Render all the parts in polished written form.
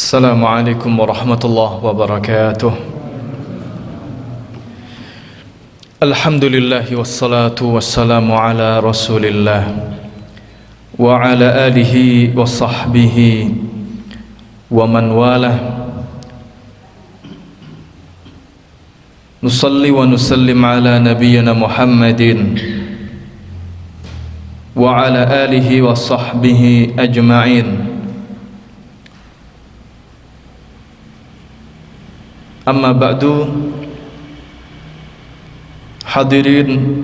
Assalamualaikum warahmatullahi wabarakatuh. Alhamdulillah wassalatu wassalamu ala Rasulillah wa ala alihi wa sahbihi wa man walah. Nusalli wa nusallim ala nabiyyina Muhammadin wa ala alihi wa sahbihi ajma'in. Amma ba'du, hadirin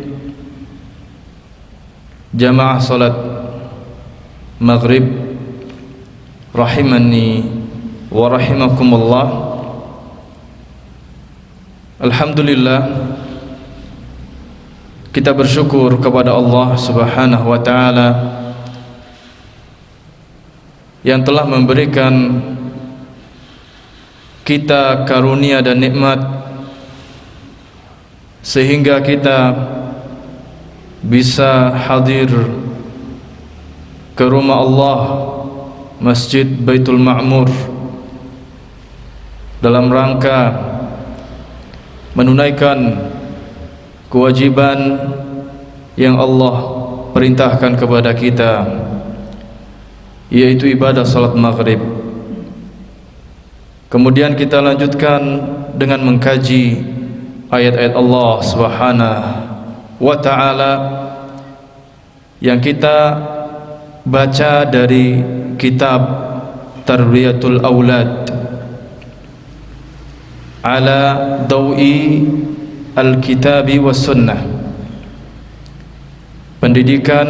jamaah salat maghrib rahimani wa rahimakumullah. Alhamdulillah, kita bersyukur kepada Allah Subhanahu wa ta'ala yang telah memberikan kita karunia dan nikmat sehingga kita bisa hadir ke rumah Allah, Masjid Baitul Ma'mur, dalam rangka menunaikan kewajiban yang Allah perintahkan kepada kita, yaitu ibadah salat maghrib. Kemudian kita lanjutkan dengan mengkaji ayat-ayat Allah Subhanahu wa ta'ala yang kita baca dari kitab Tarbiyatul Aulad ala dawi al-kitabi was sunnah, pendidikan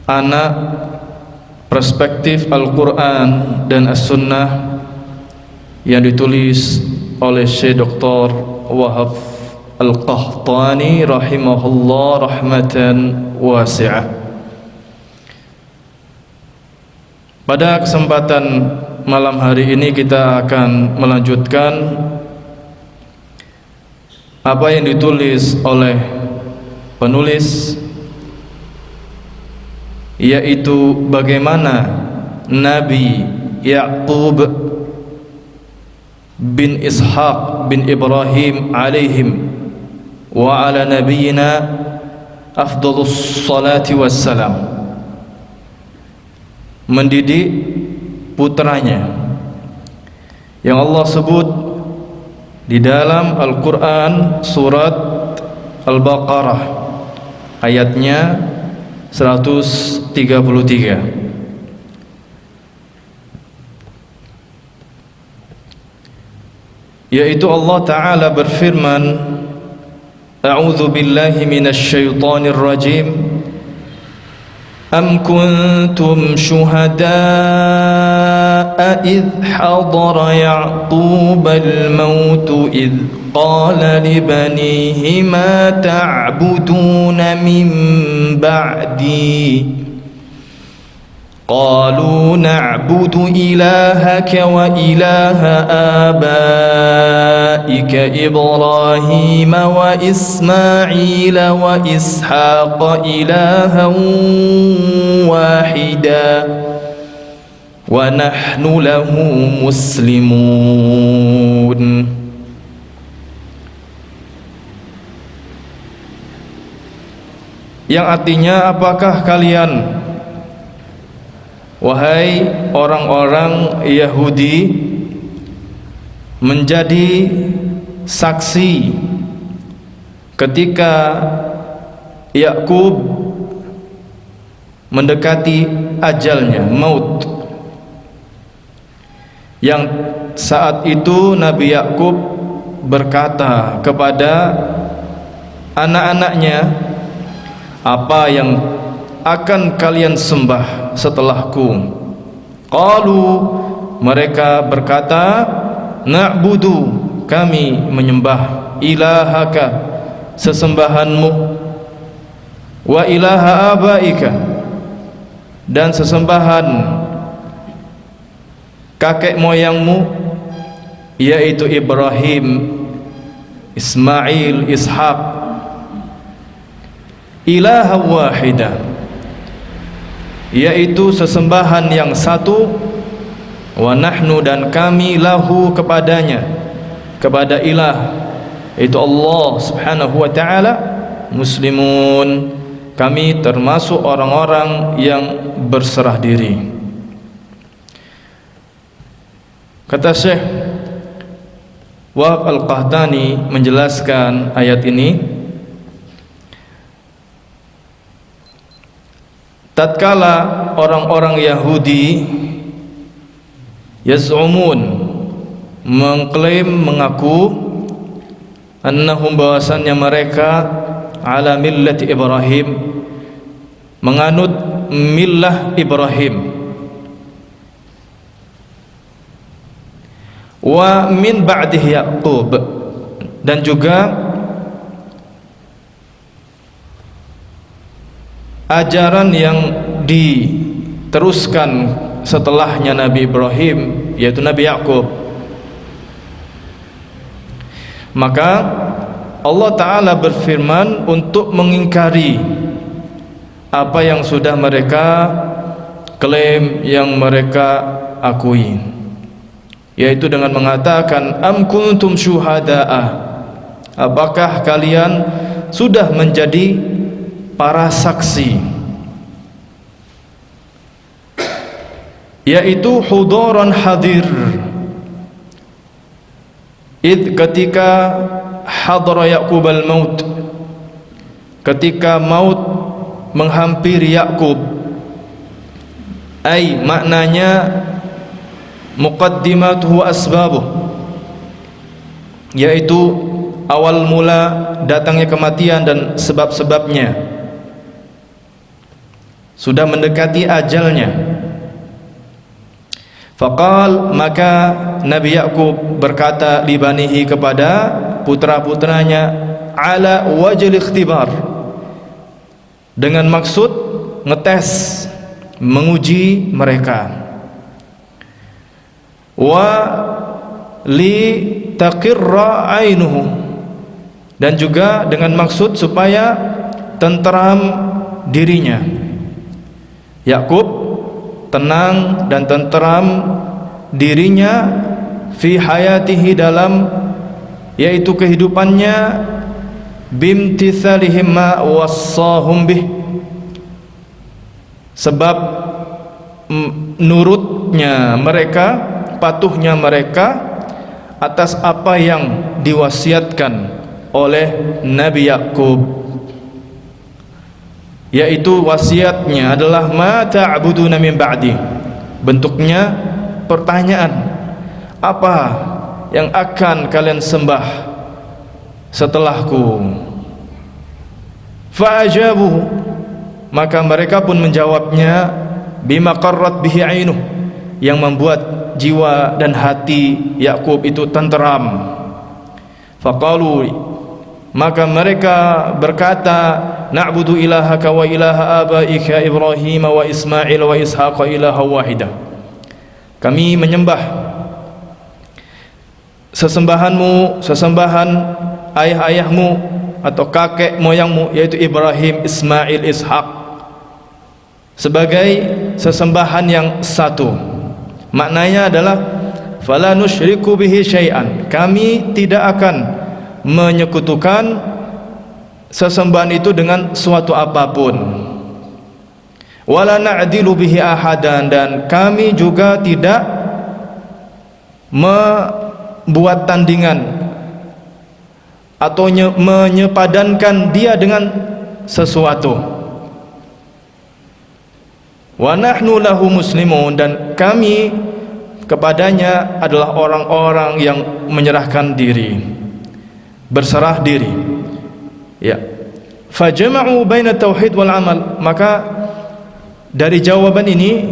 anak perspektif Al-Quran dan As-Sunnah yang ditulis oleh Syekh Dr. Wahab Al-Qahtani rahimahullah rahmatan wasi'ah. Pada kesempatan malam hari ini kita akan melanjutkan apa yang ditulis oleh penulis, yaitu bagaimana Nabi Ya'qub bin Ishaq bin Ibrahim alaihim wa ala nabiyyina afdhalus salati wassalam mendidik putranya yang Allah sebut di dalam Al-Quran surat Al-Baqarah ayatnya 133, yaitu Allah Ta'ala berfirman, A'udzu billahi minasy syaithanir rajim. Am kuntum syuhada'a idh hadara Ya'qub al-maut idh qala li banihi ma ta'buduna min ba'di قالوا نعبد إلهك وإله آبائك إبراهيم وإسماعيل وإسحاق إلها واحدا ونحن له مسلمون. Yang artinya, apakah kalian, wahai orang-orang Yahudi, menjadi saksi ketika Yakub mendekati ajalnya, maut, yang saat itu Nabi Yakub berkata kepada anak-anaknya, apa yang akan kalian sembah setelahku? Qalu, mereka berkata, na'budu, kami menyembah, ilahaka, sesembahanmu, wa ilaha abaika, dan sesembahan kakek moyangmu, yaitu Ibrahim, Ismail, Ishaq, ilaha wahidah, yaitu sesembahan yang satu, wa nahnu dan kami lahu kepadanya, kepada ilah itu Allah subhanahu wa ta'ala, muslimun, kami termasuk orang-orang yang berserah diri. Kata Syekh Wahab Al-Qahtani menjelaskan ayat ini, tatkala orang-orang Yahudi yaz'umun, mengklaim, mengaku, annahum, bahwasannya mereka ala millati Ibrahim, menganut millah Ibrahim, wa min ba'dih Yaqub, dan juga ajaran yang diteruskan setelahnya Nabi Ibrahim, yaitu Nabi Yaqub. Maka Allah Ta'ala berfirman untuk mengingkari apa yang sudah mereka klaim, yang mereka akui, yaitu dengan mengatakan, am kuntum syuhada'a, apakah kalian sudah menjadi para saksi, yaitu huduran hadir, id, ketika hadara Yaqub al-maut, ketika maut menghampiri Yaqub, ay maknanya muqaddimatuhu asbabuh, yaitu awal mula datangnya kematian dan sebab-sebabnya, sudah mendekati ajalnya. Faqal, maka Nabi Yaqub berkata libanihi, kepada putra-putranya, ala wajil ikhtibar, dengan maksud ngetes, menguji mereka, wa li taqirra ainuhu, dan juga dengan maksud supaya tenteram dirinya. Yakub tenang dan tenteram dirinya fi hayatihi, dalam, yaitu kehidupannya, bimtithalihim ma wassahum bih, sebab nurutnya mereka, patuhnya mereka atas apa yang diwasiatkan oleh Nabi Yaqub, yaitu wasiatnya adalah ma ta'buduna min ba'di, bentuknya pertanyaan, apa yang akan kalian sembah setelahku. Fa'ajabuhu, maka mereka pun menjawabnya, bima qarrat bihi ainuh, yang membuat jiwa dan hati Yakub itu tenteram. Faqalu, maka mereka berkata, na'budu ilahaka wa ilaha abaika Ibrahim wa Ismail wa Ishaq ilaha wahidah, kami menyembah sesembahanmu, sesembahan ayah-ayahmu atau kakek moyangmu, yaitu Ibrahim, Ismail, Ishaq, sebagai sesembahan yang satu. Maknanya adalah fala nusyriku bihi syai'an, kami tidak akan menyekutukan sesembahan itu dengan suatu apapun. Wala na'dilu bihi ahadan, dan kami juga tidak membuat tandingan atau menyepadankan dia dengan sesuatu. Wa nahnu lahu muslimun, dan kami kepadanya adalah orang-orang yang menyerahkan diri, berserah diri. Ya, fajama'u baina tauhid wal amal, maka dari jawaban ini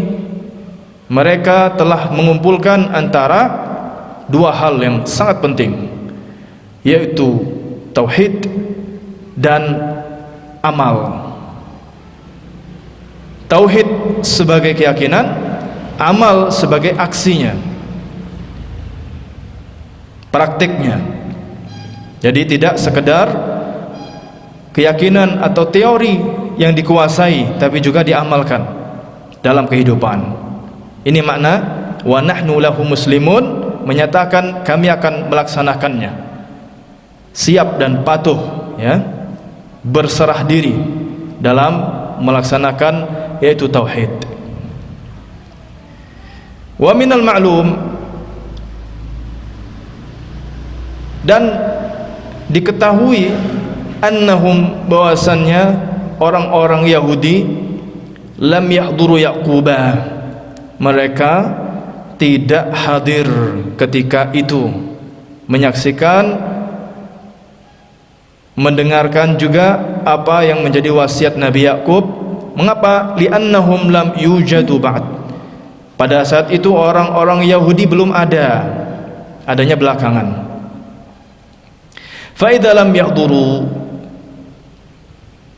mereka telah mengumpulkan antara dua hal yang sangat penting, yaitu tauhid dan amal. Tauhid sebagai keyakinan, amal sebagai aksinya, praktiknya. Jadi tidak sekedar keyakinan atau teori yang dikuasai, tapi juga diamalkan dalam kehidupan. Ini makna wa nahnu lahu muslimun, menyatakan kami akan melaksanakannya, siap dan patuh, ya, berserah diri dalam melaksanakan yaitu tauhid. Wa minal ma'lum, dan diketahui, annahum, bahwasannya orang-orang Yahudi, lam yahduru Yaqubah, mereka tidak hadir ketika itu, menyaksikan, mendengarkan juga apa yang menjadi wasiat Nabi Yakub. Mengapa? Li'annahum lam yujadu ba'd, pada saat itu orang-orang Yahudi belum ada, adanya belakangan. Fa idza lam yahduru,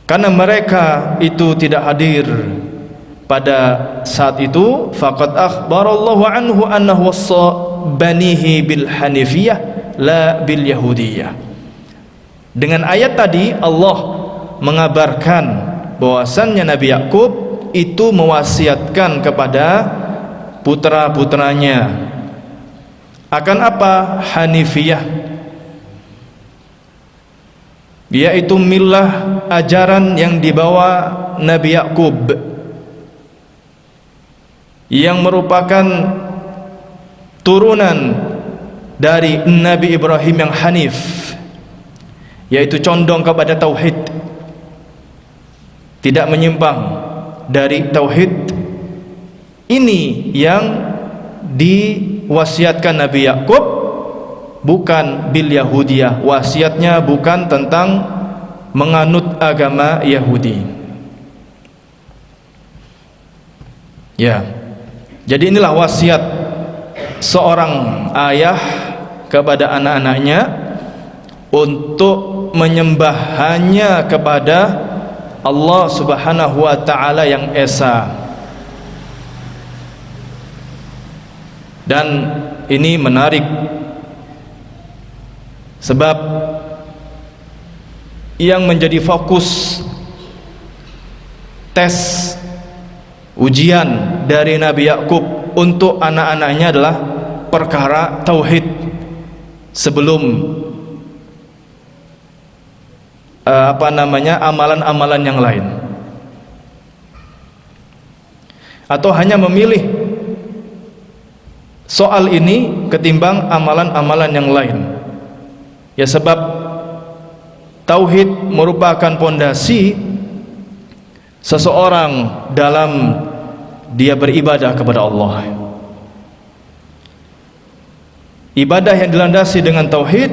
karena mereka itu tidak hadir pada saat itu, faqad akhbarallahu anhu annahu wassa banihi bil hanifiyah la bil yahudiyah. Dengan ayat tadi Allah mengabarkan bahwasannya Nabi Yakub itu mewasiatkan kepada putra-putranya akan apa? Hanifiyah, yaitu milah, ajaran yang dibawa Nabi Yakub, yang merupakan turunan dari Nabi Ibrahim yang hanif, yaitu condong kepada tauhid, tidak menyimpang dari tauhid. Ini yang diwasiatkan Nabi Yakub, bukan bil Yahudiyah. Wasiatnya bukan tentang menganut agama Yahudi, ya. Jadi inilah wasiat seorang ayah kepada anak-anaknya untuk menyembah hanya kepada Allah Subhanahu wa ta'ala yang esa. Dan ini menarik, sebab yang menjadi fokus tes ujian dari Nabi Yakub untuk anak-anaknya adalah perkara tauhid sebelum amalan-amalan yang lain, atau hanya memilih soal ini ketimbang amalan-amalan yang lain, ya, sebab tauhid merupakan pondasi seseorang dalam dia beribadah kepada Allah. Ibadah yang dilandasi dengan tauhid,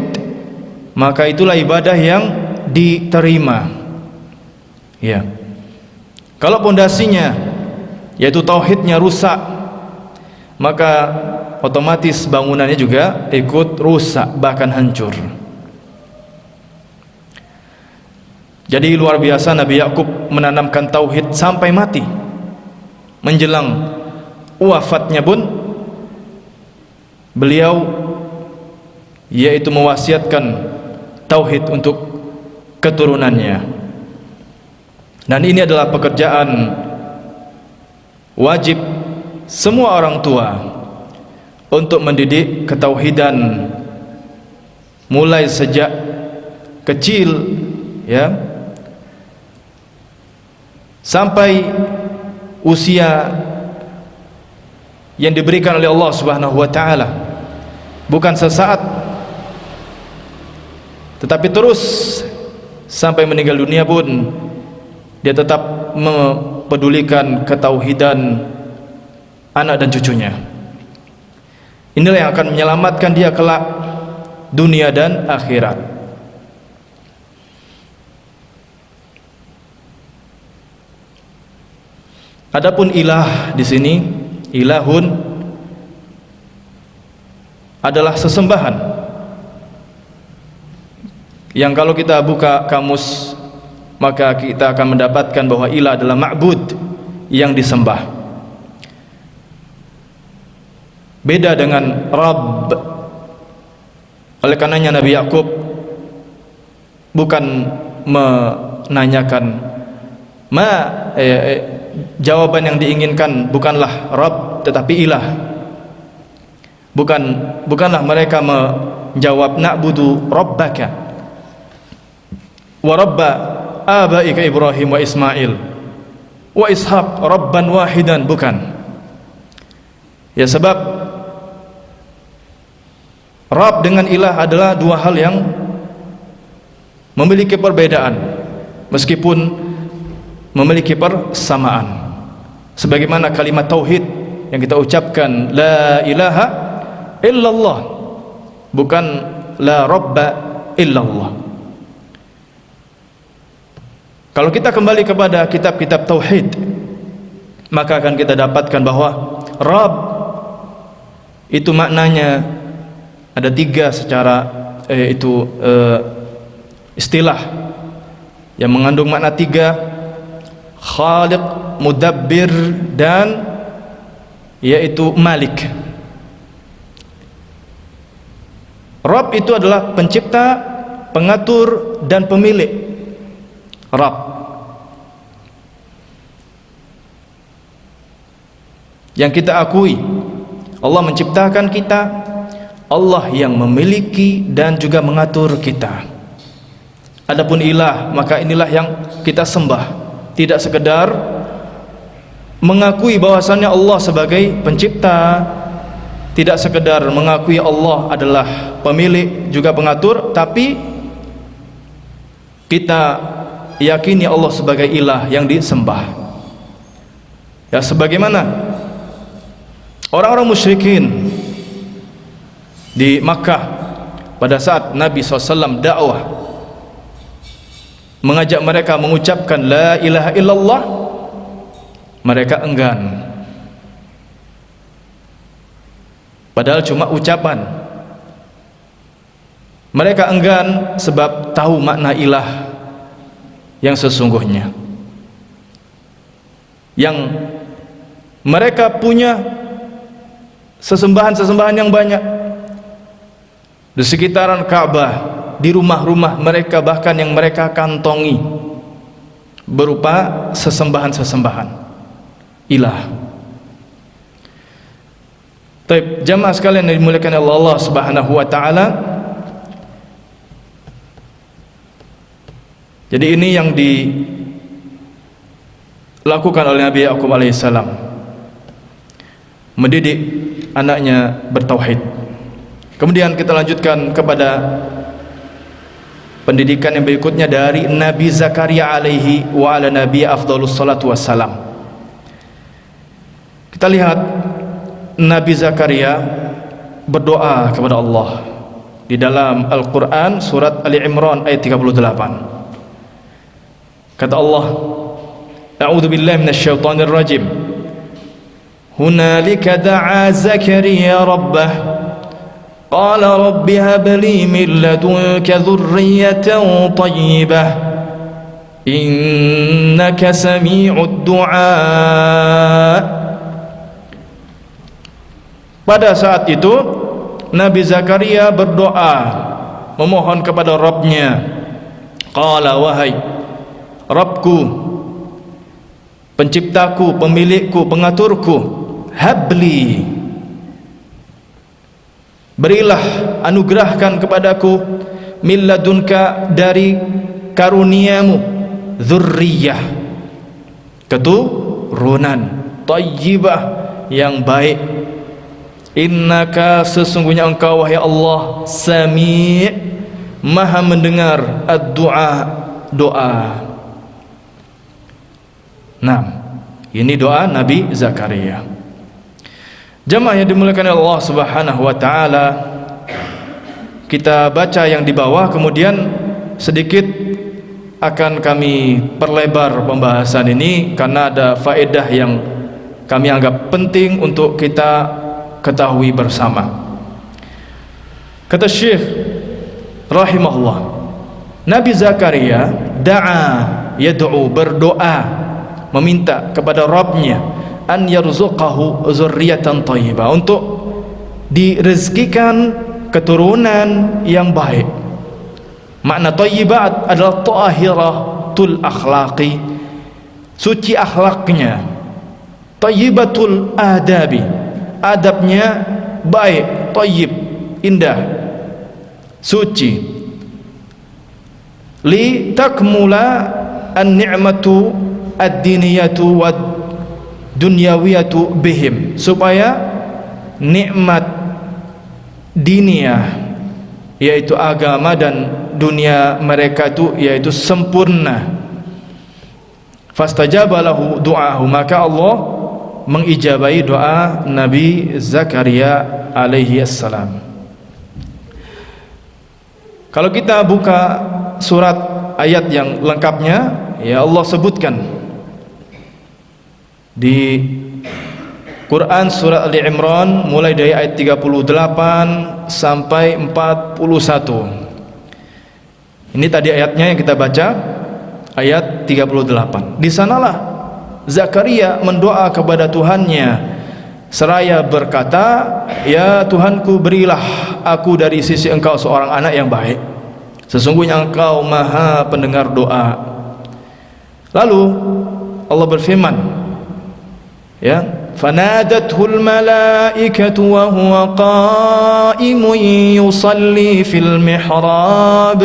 maka itulah ibadah yang diterima, ya. Kalau pondasinya yaitu tauhidnya rusak, maka otomatis bangunannya juga ikut rusak, bahkan hancur. Jadi luar biasa Nabi Yakub menanamkan tauhid sampai mati. Menjelang wafatnya pun beliau yaitu mewasiatkan tauhid untuk keturunannya. Dan ini adalah pekerjaan wajib semua orang tua untuk mendidik ketauhidan mulai sejak kecil, ya, sampai usia yang diberikan oleh Allah Subhanahu wa ta'ala. Bukan sesaat, tetapi terus sampai meninggal dunia pun dia tetap mempedulikan ketauhidan anak dan cucunya. Inilah yang akan menyelamatkan dia kelak dunia dan akhirat. Adapun ilah di sini, ilahun adalah sesembahan yang kalau kita buka kamus maka kita akan mendapatkan bahwa ilah adalah ma'bud, yang disembah. Beda dengan Rabb. Oleh karenanya Nabi Yakub bukan menanyakan jawaban yang diinginkan bukanlah Rabb tetapi ilah, Bukanlah mereka menjawab na'budu rabbaka wa rabba abaika Ibrahim wa Ismail wa Ishaq rabban wahidan, bukan. Ya, sebab Rabb dengan ilah adalah dua hal yang memiliki perbedaan meskipun memiliki persamaan. Sebagaimana kalimat tauhid yang kita ucapkan, la ilaha illallah, bukan la rabba illallah. Kalau kita kembali kepada kitab-kitab tauhid, maka akan kita dapatkan bahwa Rabb itu maknanya ada tiga secara istilah yang mengandung makna tiga: Khaliq, Mudabbir, dan yaitu Malik. Rabb itu adalah pencipta, pengatur, dan pemilik. Rabb yang kita akui, Allah menciptakan kita, Allah yang memiliki dan juga mengatur kita. Adapun ilah, maka inilah yang kita sembah, tidak sekedar mengakui bahwasannya Allah sebagai pencipta, tidak sekedar mengakui Allah adalah pemilik juga pengatur, tapi kita yakini Allah sebagai ilah yang disembah. Ya, sebagaimana orang-orang musyrikin di Makkah pada saat Nabi SAW dakwah, mengajak mereka mengucapkan la ilaha illallah, mereka enggan. Padahal cuma ucapan. Mereka enggan sebab tahu makna ilah yang sesungguhnya, yang mereka punya sesembahan-sesembahan yang banyak di sekitaran Ka'bah, di rumah-rumah mereka, bahkan yang mereka kantongi berupa sesembahan-sesembahan ilah. Baik, jamaah sekalian yang dimuliakan Allah Subhanahu wa taala, jadi ini yang dilakukan oleh Nabi Yakub alaihissalam, mendidik anaknya bertauhid. Kemudian kita lanjutkan kepada pendidikan yang berikutnya dari Nabi Zakaria alaihi wa ala nabi afdhalus salatu wassalam. Kita lihat Nabi Zakaria berdoa kepada Allah di dalam Al-Quran surat Ali Imran ayat 38. Kata Allah, A'udzu billahi minasyaitonir rajim. Hunalika da'a Zakaria rabbah qala rabbi hab li min ladunka dhurriyyatan thayyibah innaka sami'ud du'a. Pada saat itu Nabi Zakaria berdoa memohon kepada Rabbnya. Qala, wahai Rabbku, penciptaku, pemilikku, pengaturku, habli, berilah, anugerahkan kepadaku, min ladunka, dari karuniamu, dzurriyyah, keturunan, thayyibah, yang baik. Innaka, sesungguhnya engkau wahai Allah, sami', maha mendengar, ad-du'a, doa. Nah, ini doa Nabi Zakaria. Jamaah yang dimuliakan Allah Subhanahu wa taala, kita baca yang di bawah, kemudian sedikit akan kami perlebar pembahasan ini karena ada faedah yang kami anggap penting untuk kita ketahui bersama. Kata Syekh rahimahullah, Nabi Zakaria da'a, yad'u, berdoa, meminta kepada Rabbnya, an yarzuqahu zurriyatan thayyibah, untuk direzekikan keturunan yang baik. Makna thayyibat adalah tahiratul akhlaqi, suci akhlaknya, thayyibatul adabi, adabnya baik, yang thayyib, indah, suci. Li takmula an-ni'matu ad-diniyatu wad dunyawiyatu bihim, supaya nikmat diniyah yaitu agama dan dunia mereka itu yaitu sempurna. Fastajaba lahu du'ahu, maka Allah mengijabahi doa Nabi Zakaria alaihi assalam. Kalau kita buka surat ayat yang lengkapnya, ya Allah sebutkan di Quran surat Ali Imran mulai dari ayat 38 sampai 41. Ini tadi ayatnya yang kita baca, ayat 38. Di sanalah Zakaria mendoa kepada Tuhannya seraya berkata, ya Tuhanku, berilah aku dari sisi Engkau seorang anak yang baik. Sesungguhnya Engkau Maha pendengar doa. Lalu Allah berfirman, ya, fanadathul malaikatu wa huwa qa'imun yusalli fil mihrab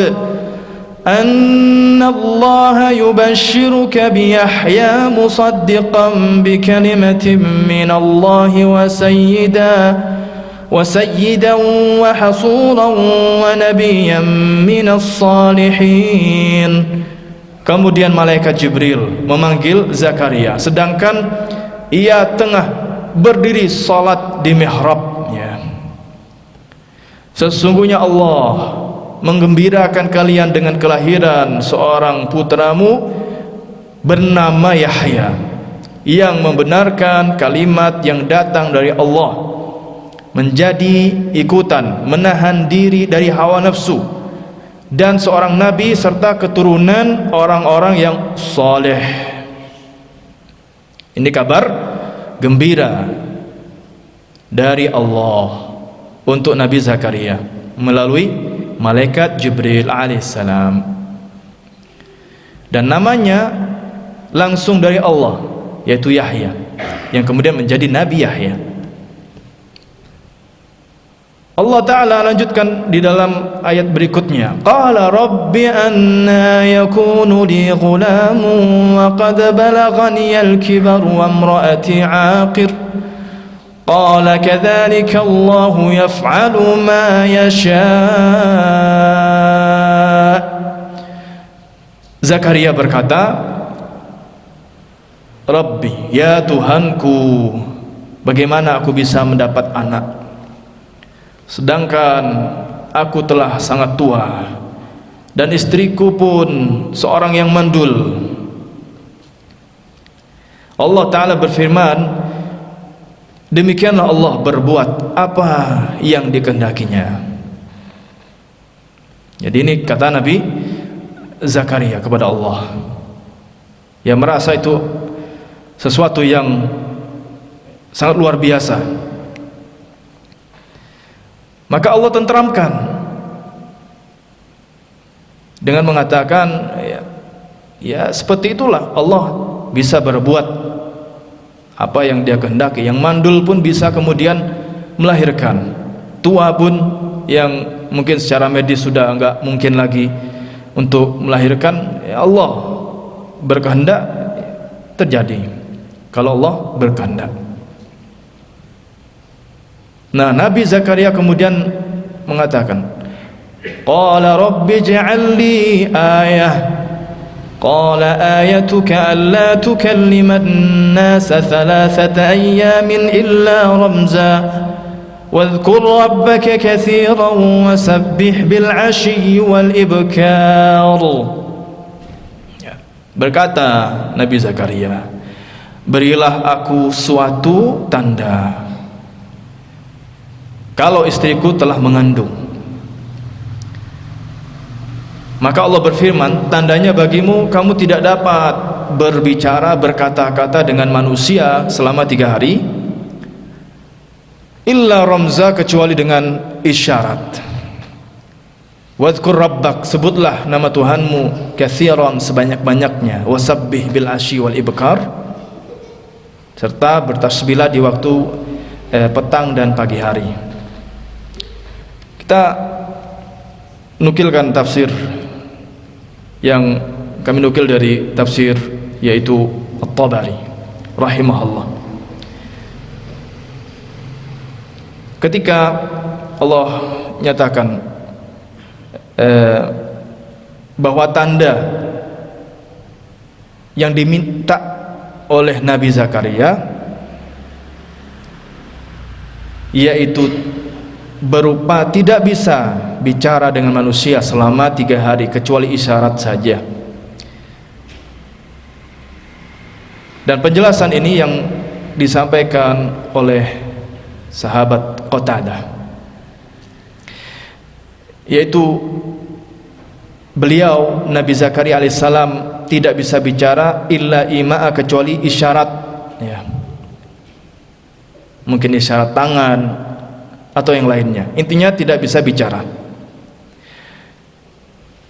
anna Allah yubashshiruka bi Yahya musaddiqan bi kalimatin min Allah wa sayyidan wa hasuran wa nabiyyan minas salihin. Kemudian malaikat Jibril memanggil Zakaria sedangkan ia tengah berdiri salat di mihrabnya. Sesungguhnya Allah menggembirakan kalian dengan kelahiran seorang putramu bernama Yahya yang membenarkan kalimat yang datang dari Allah, menjadi ikutan, menahan diri dari hawa nafsu, dan seorang nabi serta keturunan orang-orang yang saleh. Ini kabar gembira dari Allah untuk Nabi Zakaria melalui malaikat Jibril alaihissalam, dan namanya langsung dari Allah, yaitu Yahya, yang kemudian menjadi Nabi Yahya. Allah Ta'ala lanjutkan di dalam ayat berikutnya, qala rabbi anna yakunu li ghulamun wa qad balaghani al-kibar wa imraati aqir qala kadzalika Allahu yaf'alu ma yasha'. Zakaria berkata, Rabbi, ya Tuhanku, bagaimana aku bisa mendapat anak sedangkan aku telah sangat tua dan istriku pun seorang yang mandul. Allah Ta'ala berfirman, demikianlah Allah berbuat apa yang dikehendakinya. Jadi ini kata Nabi Zakaria kepada Allah, yang merasa itu sesuatu yang sangat luar biasa. Maka Allah tenteramkan dengan mengatakan, ya seperti itulah Allah bisa berbuat apa yang Dia kehendaki. Yang mandul pun bisa kemudian melahirkan, tua pun yang mungkin secara medis sudah enggak mungkin lagi untuk melahirkan, ya Allah berkehendak terjadi kalau Allah berkehendak. Nah, Nabi Zakaria kemudian mengatakan, qala rabbi ij'al li ayah, qala ayatuka alla tukallima an-nasa thalathata ayyamin illa ramza wadhkur rabbaka katsiran wasabbih bil 'ashyi wal ibkar. Berkata Nabi Zakaria, berilah aku suatu tanda kalau istriku telah mengandung. Maka Allah berfirman, tandanya bagimu, kamu tidak dapat berbicara, berkata-kata dengan manusia selama 3 hari, illa ramza, kecuali dengan isyarat. Wadhkur rabbak, sebutlah nama Tuhanmu katsiran, sebanyak-banyaknya, wasabbih bil 'ashyi wal ibkar, serta bertasbihlah di waktu petang dan pagi hari. Kita nukilkan tafsir yang kami nukil dari tafsir, yaitu At-Tabari rahimahullah. Ketika Allah nyatakan bahwa tanda yang diminta oleh Nabi Zakaria yaitu berupa tidak bisa bicara dengan manusia selama 3 hari kecuali isyarat saja. Dan penjelasan ini yang disampaikan oleh sahabat Qatadah, yaitu beliau Nabi Zakaria alaihissalam tidak bisa bicara illa ima'a, kecuali isyarat, ya. Mungkin isyarat tangan atau yang lainnya, intinya tidak bisa bicara.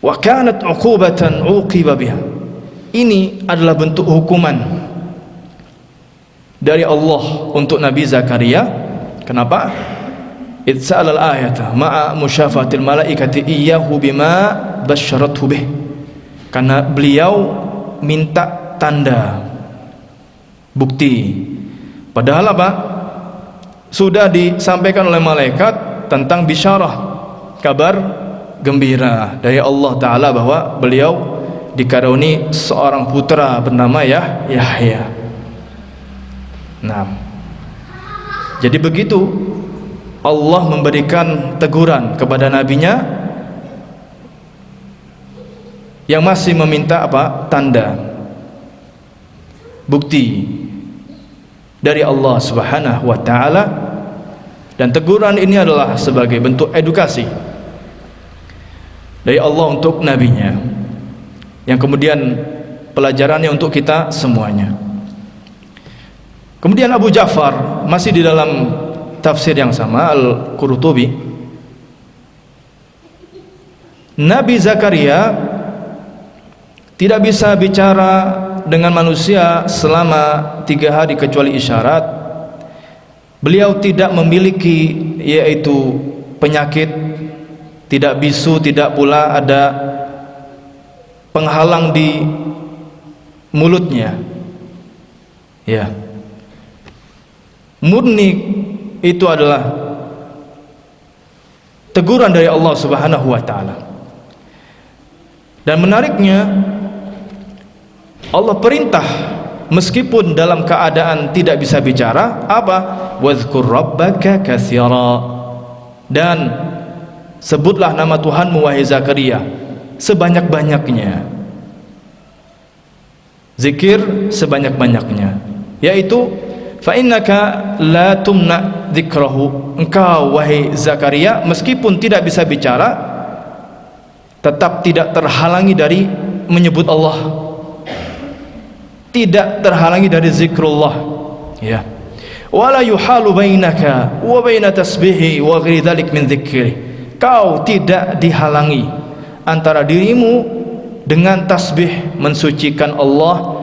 Wa kanat 'uqubatan 'uqiba biha, ini adalah bentuk hukuman dari Allah untuk Nabi Zakaria. Kenapa? Itsa'al al-ayata ma'a musyafatil malaikati iyyahu bima basyarathu bih, karena beliau minta tanda, bukti, padahal apa? Sudah disampaikan oleh malaikat tentang bisyarah, kabar gembira dari Allah Ta'ala bahwa beliau dikaruniai seorang putra bernama Yahya. Nah, jadi begitu Allah memberikan teguran kepada nabinya yang masih meminta apa? Tanda, bukti dari Allah Subhanahu wa Ta'ala. Dan teguran ini adalah sebagai bentuk edukasi dari Allah untuk nabinya, yang kemudian pelajarannya untuk kita semuanya. Kemudian Abu Ja'far masih di dalam tafsir yang sama, Al-Qurtubi, Nabi Zakaria tidak bisa bicara dengan manusia selama 3 hari kecuali isyarat. Beliau tidak memiliki yaitu penyakit, tidak bisu, tidak pula ada penghalang di mulutnya, ya. Murni itu adalah teguran dari Allah Subhanahu wa Ta'ala. Dan menariknya, Allah perintah meskipun dalam keadaan tidak bisa bicara, apa? Wadhkur rabbaka katsira, dan sebutlah nama Tuhanmu wahai Zakaria sebanyak-banyaknya, zikir sebanyak-banyaknya, yaitu fa innaka la tumna dzikrahu, engkau wahai Zakaria meskipun tidak bisa bicara tetap tidak terhalangi dari menyebut Allah, tidak terhalangi dari zikrullah, ya. Wala yuhalu bainaka wa baina tasbihi wa ghairi dzalik min dzikri, kau tidak dihalangi antara dirimu dengan tasbih mensucikan Allah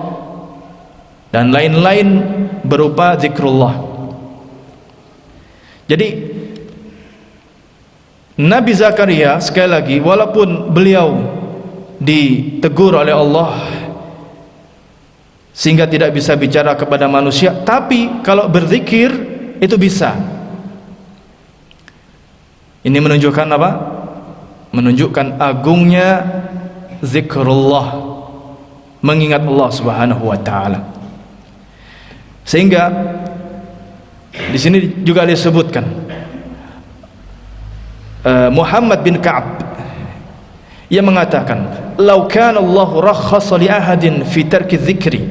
dan lain-lain berupa zikrullah. Jadi Nabi Zakaria sekali lagi, walaupun beliau ditegur oleh Allah sehingga tidak bisa bicara kepada manusia, tapi kalau berzikir itu bisa. Ini menunjukkan apa? Menunjukkan agungnya zikrullah, mengingat Allah Subhanahu wa Ta'ala. Sehingga di sini juga disebutkan Muhammad bin Ka'ab, ia mengatakan, "Lau kana Allah rakhasa li ahadin fi tarki dzikri,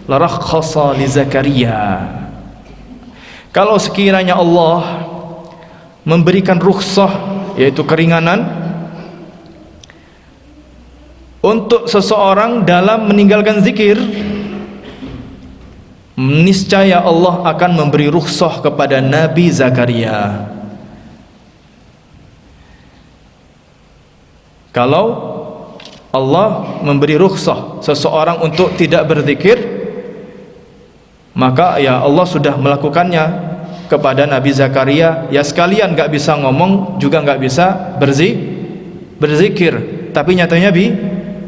la rakhasa li Zakaria." Kalau sekiranya Allah memberikan rukhsah, yaitu keringanan untuk seseorang dalam meninggalkan zikir, niscaya Allah akan memberi rukhsah kepada Nabi Zakaria. Kalau Allah memberi rukhsah seseorang untuk tidak berzikir, maka ya Allah sudah melakukannya kepada Nabi Zakaria, ya sekalian gak bisa ngomong juga gak bisa berzikir, tapi nyatanya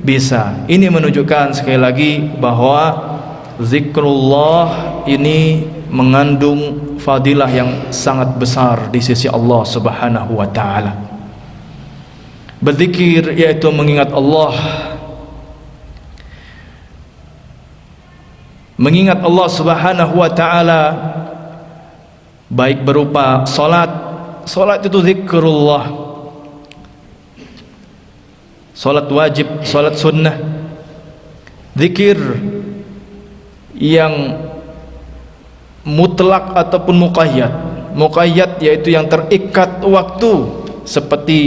bisa. Ini menunjukkan sekali lagi bahwa zikrullah ini mengandung fadilah yang sangat besar di sisi Allah Subhanahu wa taala. Berzikir yaitu mengingat Allah. Mengingat Allah Subhanahu wa taala baik berupa salat. Salat itu zikrullah. Salat wajib, salat sunnah. Zikir yang mutlak ataupun muqayyad. Muqayyad yaitu yang terikat waktu, seperti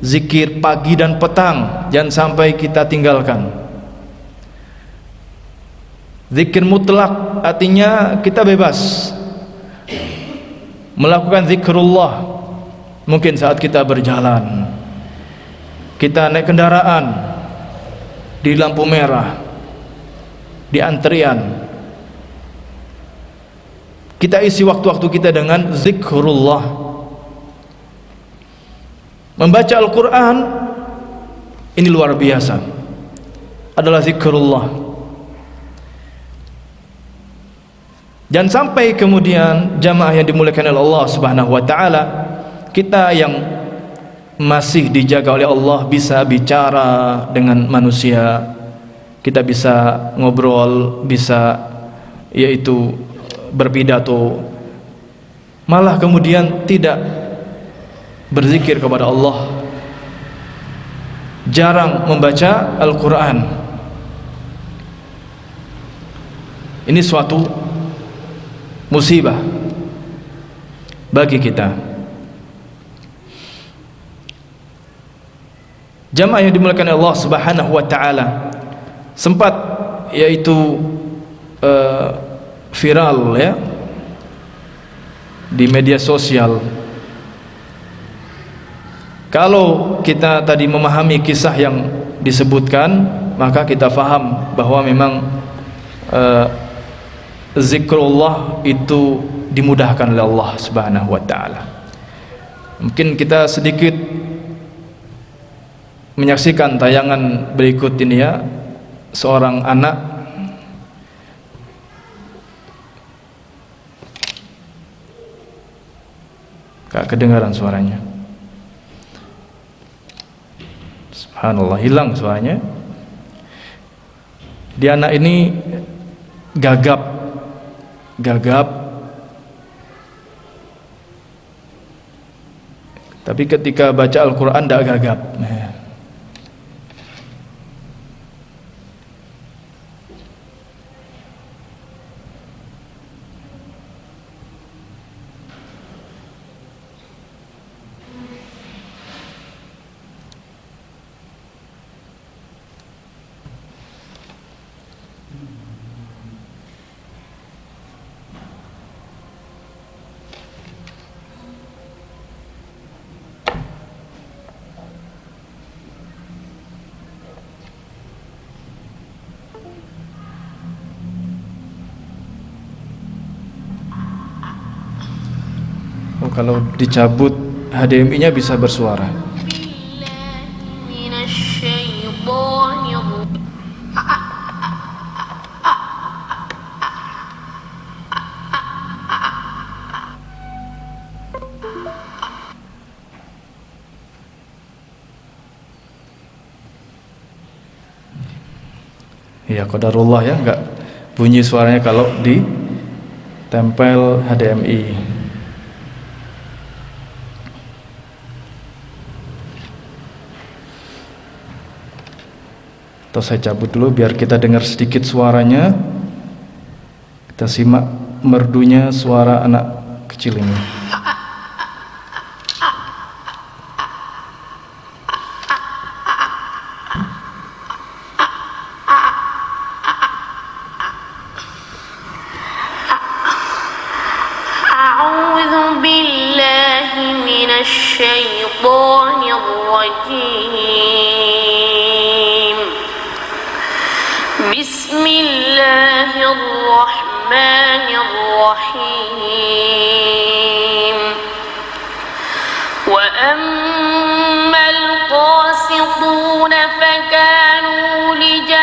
zikir pagi dan petang, jangan sampai kita tinggalkan. Zikir mutlak artinya kita bebas melakukan zikrullah. Mungkin saat kita berjalan, kita naik kendaraan di lampu merah, di antrian, kita isi waktu-waktu kita dengan zikrullah. Membaca Al-Quran ini luar biasa, adalah zikrullah. Jangan sampai kemudian jamaah yang dimuliakan oleh Allah Subhanahu wa taala, kita yang masih dijaga oleh Allah bisa bicara dengan manusia, kita bisa ngobrol, bisa yaitu berpidato, malah kemudian tidak berzikir kepada Allah, jarang membaca Al-Quran. Ini suatu musibah bagi kita. Jamaah yang dimuliakan Allah Subhanahu wa taala, sempat yaitu viral ya di media sosial. Kalau kita tadi memahami kisah yang disebutkan, maka kita faham bahwa memang zikrullah itu dimudahkan oleh Allah Subhanahu wa taala. Mungkin kita sedikit menyaksikan tayangan berikut ini ya. Seorang anak gak kedengaran suaranya. Subhanallah, hilang suaranya. Dia anak ini gagap, tapi ketika baca Al-Quran tidak gagap. Kalau dicabut HDMI-nya bisa bersuara. Ya qadarullah ya, enggak bunyi suaranya kalau ditempel HDMI. Atau saya cabut dulu biar kita dengar sedikit suaranya. Kita simak merdunya suara anak kecil ini. A'udzu billahi minasy syaithanir rajim. Bismillahirrahmanirrahim. وأما القاسطون فكانوا لجهنم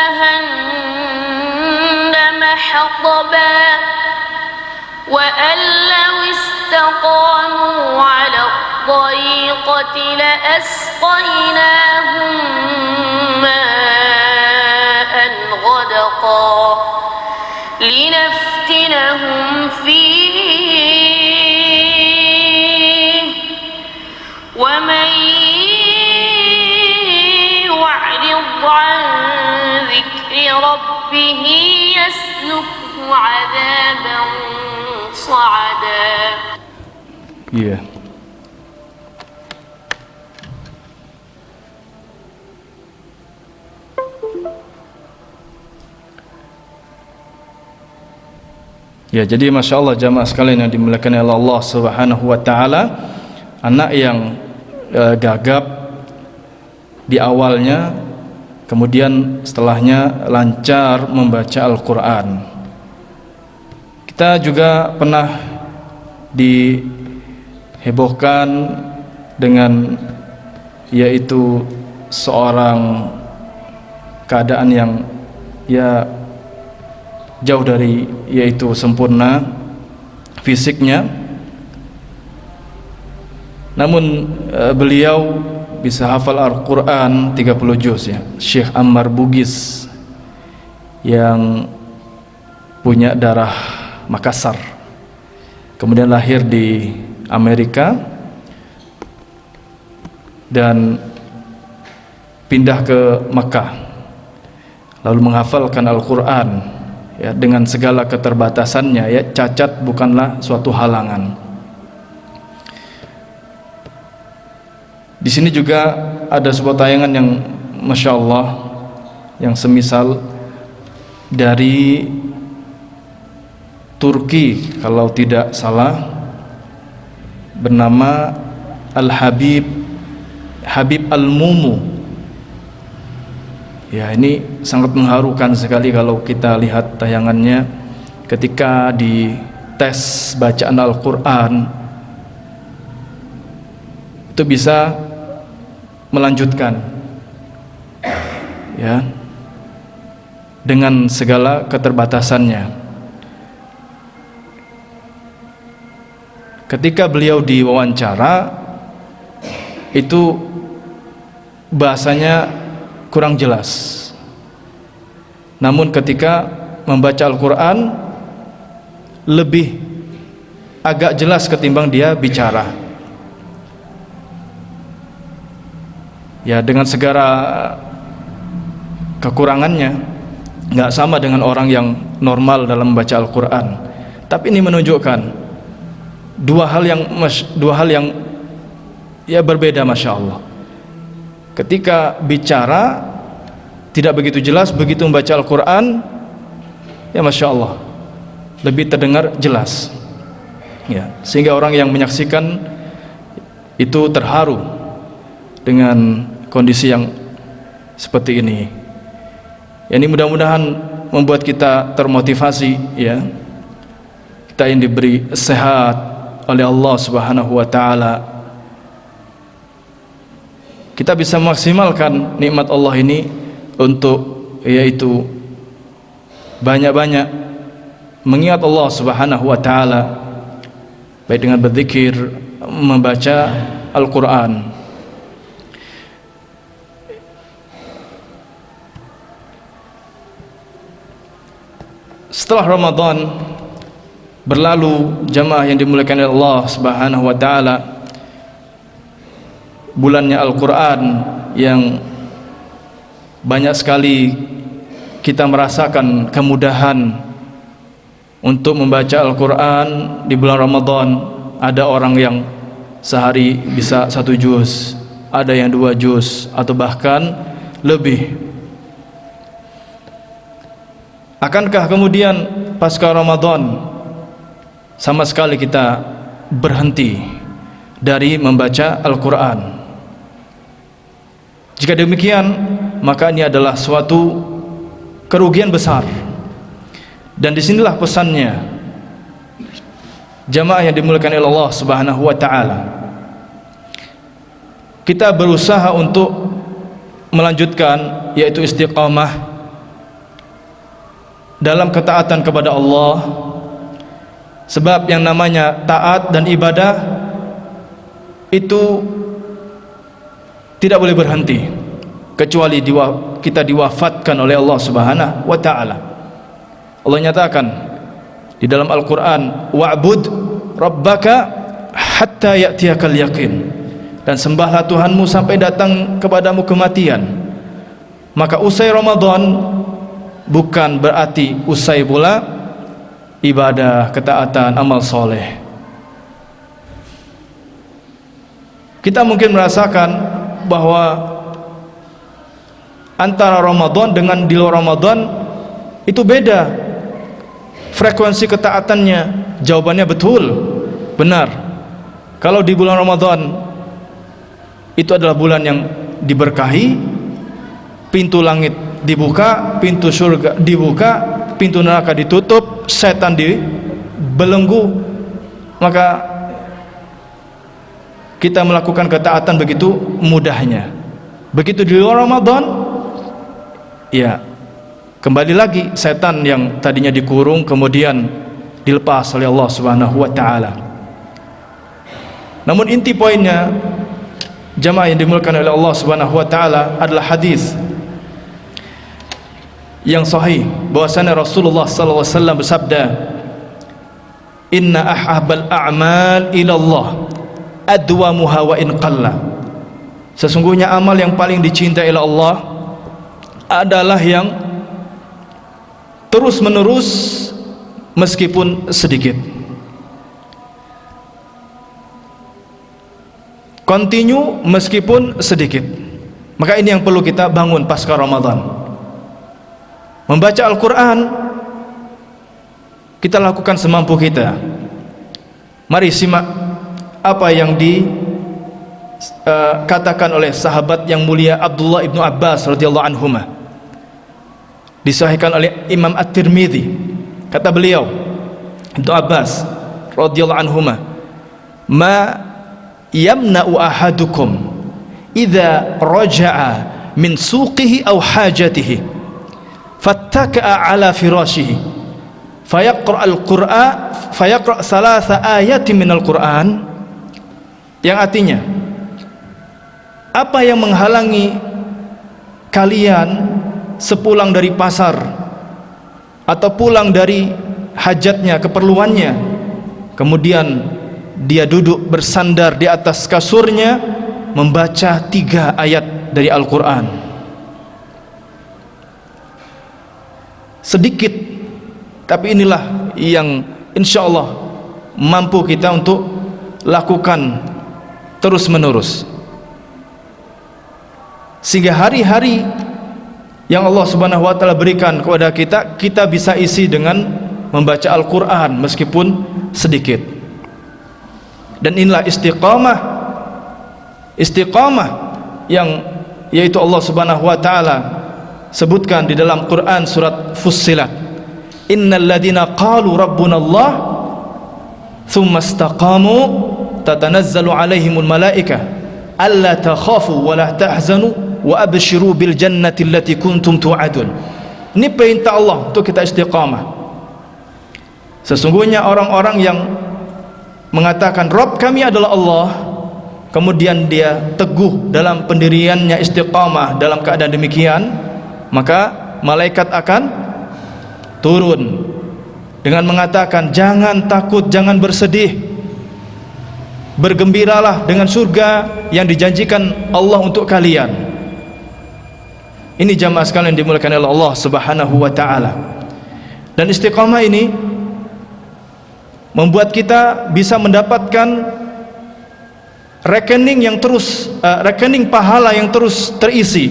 حطبا وأن لو استقاموا على الطريقة لأسقيناهم ماء غدقا لنفتنهم فيه ومن يعرض عن ذكر ربه يسلكه عذابا صعدا. Yeah. Ya, jadi Masya Allah jamaah sekalian yang dimuliakan oleh Allah Subhanahu wa Ta'ala, anak yang gagap di awalnya, kemudian setelahnya lancar membaca Al-Quran. Kita juga pernah dihebohkan dengan yaitu seorang keadaan yang ya jauh dari yaitu sempurna fisiknya, namun beliau bisa hafal Al-Quran 30 juz ya. Syekh Ammar Bugis yang punya darah Makassar, kemudian lahir di Amerika dan pindah ke Makkah, lalu menghafalkan Al-Quran ya, dengan segala keterbatasannya ya, cacat bukanlah suatu halangan. Di sini juga ada sebuah tayangan yang Masya Allah, yang semisal dari Turki kalau tidak salah, bernama Habib Al-Mumu. Ya, ini sangat mengharukan sekali kalau kita lihat tayangannya ketika di tes bacaan Al-Quran itu bisa melanjutkan ya, dengan segala keterbatasannya. Ketika beliau diwawancara itu bahasanya kurang jelas, namun ketika membaca Al-Quran lebih agak jelas ketimbang dia bicara ya, dengan segala kekurangannya, nggak sama dengan orang yang normal dalam membaca Al-Quran. Tapi ini menunjukkan dua hal yang ya berbeda. Masya Allah, ketika bicara tidak begitu jelas, begitu membaca Al-Quran ya Masya Allah lebih terdengar jelas ya, sehingga orang yang menyaksikan itu terharu dengan kondisi yang seperti ini. Ya, ini mudah-mudahan membuat kita termotivasi ya, kita yang diberi sehat oleh Allah Subhanahu wa Ta'ala, kita bisa memaksimalkan nikmat Allah ini untuk yaitu banyak-banyak mengingat Allah Subhanahu wa Ta'ala, baik dengan berzikir, membaca Al-Quran. Setelah Ramadan berlalu, jamaah yang dimuliakan oleh Allah Subhanahu wa Ta'ala, bulannya Al-Quran yang banyak sekali kita merasakan kemudahan untuk membaca Al-Quran di bulan Ramadan. Ada orang yang sehari bisa 1 juz, ada yang 2 juz, atau bahkan lebih. Akankah kemudian pasca Ramadan sama sekali kita berhenti dari membaca Al-Quran? Jika demikian, maka ini adalah suatu kerugian besar. Dan disinilah pesannya jamaah yang dimuliakan oleh Allah Subhanahu wa Ta'ala. kita berusaha untuk melanjutkan, yaitu istiqamah dalam ketaatan kepada Allah. Sebab yang namanya taat dan ibadah itu tidak boleh berhenti kecuali kita diwafatkan oleh Allah Subhanahu wa taala. Allah nyatakan di dalam Al-Qur'an, wa'bud rabbaka hatta ya'tiyakal yaqin, dan sembahlah Tuhanmu sampai datang kepadamu kematian. Maka usai Ramadan bukan berarti usai pula ibadah, ketaatan, amal soleh. Kita mungkin merasakan bahwa antara Ramadan dengan di luar Ramadan itu beda frekuensi ketaatannya. Jawabannya betul, benar. Kalau di bulan Ramadan itu adalah bulan yang diberkahi, pintu langit dibuka, pintu surga dibuka, pintu neraka ditutup, setan dibelenggu, maka kita melakukan ketaatan begitu mudahnya. Begitu di luar Ramadan, ya kembali lagi setan yang tadinya dikurung kemudian dilepas oleh Allah Subhanahu wa taala. Namun inti poinnya, jamaah yang dimuliakan oleh Allah Subhanahu wa taala, adalah hadis yang sahih bahwasanya Rasulullah sallallahu alaihi wasallam bersabda, "Inna ahabbal a'mal ila Allah adwamuha wa in qalla." Sesungguhnya amal yang paling dicintai oleh Allah adalah yang terus menerus meskipun sedikit, continue meskipun sedikit. Maka ini yang perlu kita bangun pasca Ramadan. Membaca Al-Quran kita lakukan semampu kita. Mari simak apa yang dikatakan oleh sahabat yang mulia Abdullah ibnu Abbas radhiyallahu anhuma, disahihkan oleh Imam At-Tirmidzi. Kata beliau, Ibnu Abbas radhiyallahu anhuma, "Ma yamna'u ahadukum idza raja'a min suqihi aw hajatihi fattaka'a ala firashihi fayaqra al-Qur'an fayaqra thalatha ayatin minal Qur'an." Yang artinya, apa yang menghalangi kalian sepulang dari pasar atau pulang dari hajatnya, keperluannya, kemudian dia duduk bersandar di atas kasurnya membaca 3 ayat dari Al-Quran. Sedikit, tapi inilah yang insya Allah mampu kita untuk lakukan terus menerus, sehingga hari-hari yang Allah Subhanahu wa taala berikan kepada kita bisa isi dengan membaca Al-Quran meskipun sedikit. Dan inilah istiqamah yang yaitu Allah Subhanahu wa taala sebutkan di dalam Quran surat Fussilat, innal ladzina qalu rabbuna Allah thumma istaqamu tatanazzalu alaihimul malaikah alla takhafu wa la tahzanu wa abshiru bil jannati allati kuntum tu'adun. Ini perintah Allah untuk kita istiqamah. Sesungguhnya orang-orang yang mengatakan Rabb kami adalah Allah, kemudian dia teguh dalam pendiriannya, istiqamah dalam keadaan demikian, maka malaikat akan turun dengan mengatakan jangan takut, jangan bersedih, bergembiralah dengan surga yang dijanjikan Allah untuk kalian. Ini jamaah sekalian dimuliakan oleh Allah Subhanahu wa taala. Dan istiqamah ini membuat kita bisa mendapatkan rekening pahala yang terus terisi,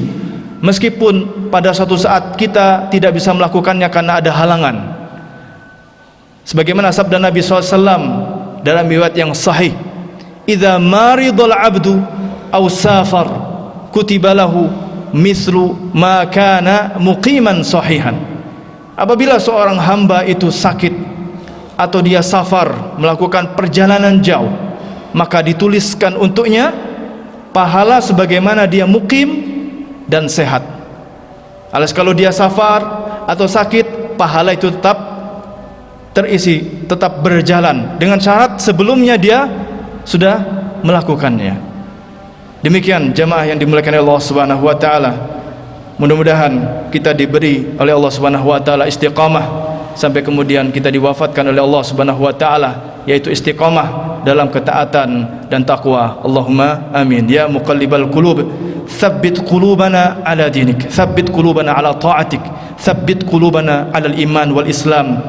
meskipun pada suatu saat kita tidak bisa melakukannya karena ada halangan. Sebagaimana sabda Nabi SAW dalam riwayat yang sahih, idza maridul abdu aw safar kutiba lahu mislu ma kana muqiman sahihan. Apabila seorang hamba itu sakit atau dia safar, melakukan perjalanan jauh, maka dituliskan untuknya pahala sebagaimana dia mukim dan sehat. Alias kalau dia safar atau sakit, pahala itu tetap terisi, tetap berjalan dengan syarat sebelumnya dia sudah melakukannya. Demikian jemaah yang dimuliakan oleh Allah Subhanahu wa taala. Mudah-mudahan kita diberi oleh Allah Subhanahu wa taala istiqamah sampai kemudian kita diwafatkan oleh Allah Subhanahu wa taala, yaitu istiqamah dalam ketaatan dan takwa. Allahumma amin. Ya muqallibal qulub, tsabbit qulubana ala dinik, tsabbit qulubana ala ta'atik, tsabbit qulubana ala al-iman wal islam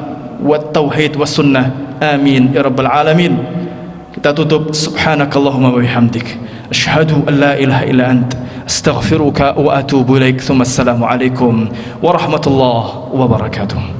wat tauhid was sunnah. Amin ya rabbal alamin. Kita tutup subhanakallahumma wa bihamdik, asyhadu an la ilaha illa ant, astaghfiruka wa atubu ilaik. Tsumma assalamu alaikum warahmatullahi wabarakatuh.